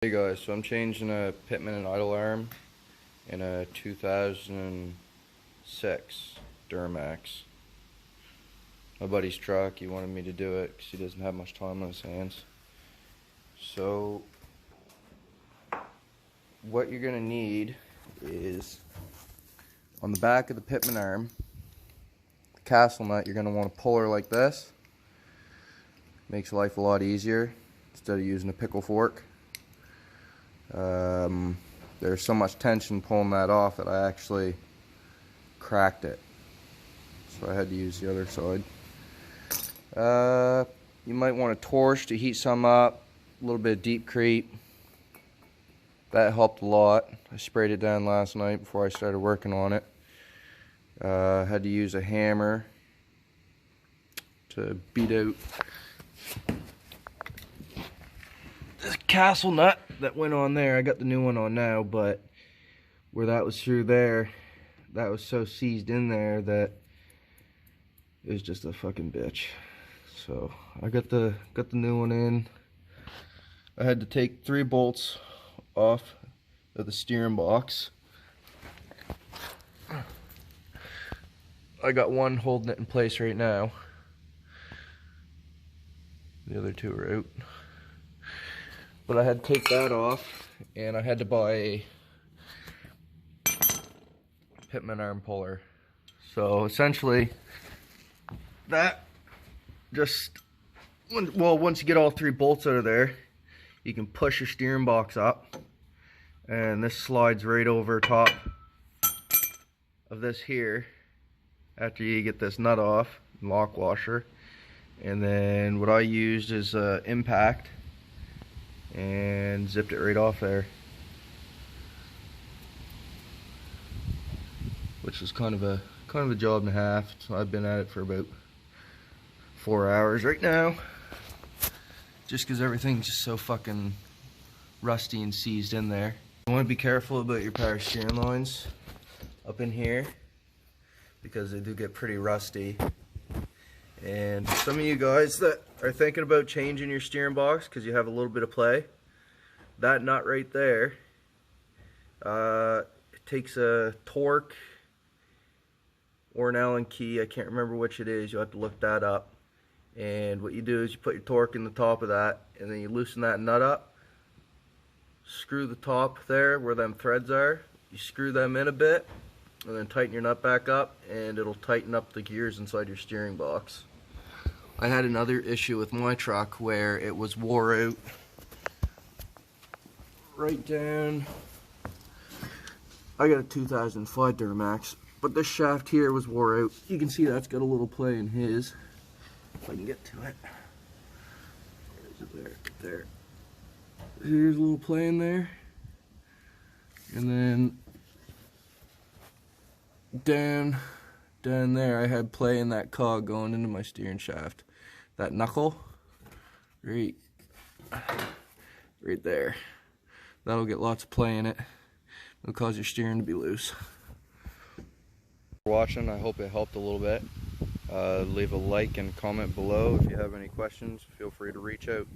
Hey guys, so I'm changing a pitman and idle arm in a 2006 Duramax. My buddy's truck. He wanted me to do it because he doesn't have much time on his hands. So what you're gonna need is on the back of the pitman arm, the castle nut. You're gonna want to pull her like this. Makes life a lot easier instead of using a pickle fork. There's so much tension pulling that off that I actually cracked it, so I had to use the other side. You might want a torch to heat some up, a little bit of deep crete. That helped a lot. I sprayed it down last night before I started working on it. Had to use a hammer to beat out this castle nut that went on there. I got the new one on now, but where that was through there, that was so seized in there that it was just a fucking bitch. So I got the new one in. I had to take 3 bolts off of the steering box. I got one holding it in place right now. The other 2 are out. But I had to take that off, and I had to buy a pitman arm puller. So essentially, that just, well, once you get all 3 bolts out of there, you can push your steering box up, and this slides right over top of this here after you get this nut off, lock washer. And then what I used is impact, and zipped it right off there, which was kind of a job and a half. So I've been at it for about 4 hours right now, just because everything's just so fucking rusty and seized in there. You want to be careful about your power steering lines up in here because they do get pretty rusty. And some of you guys that are thinking about changing your steering box because you have a little bit of play, that nut right there, it takes a torque or an Allen key. I can't remember which it is. You'll have to look that up. And what you do is you put your torque in the top of that, and then you loosen that nut up, screw the top there where them threads are, you screw them in a bit, and then tighten your nut back up, and it'll tighten up the gears inside your steering box. I had another issue with my truck where it was wore out right down. I got a 2005 Duramax, but this shaft here was wore out. You can see that's got a little play in his. If I can get to it. There. Here's a little play in there. And then down there I had play in that cog going into my steering shaft. That knuckle right there, that'll get lots of play in it. It'll cause your steering to be loose. For watching, I hope it helped a little bit. Leave a like and comment below. If you have any questions, feel free to reach out.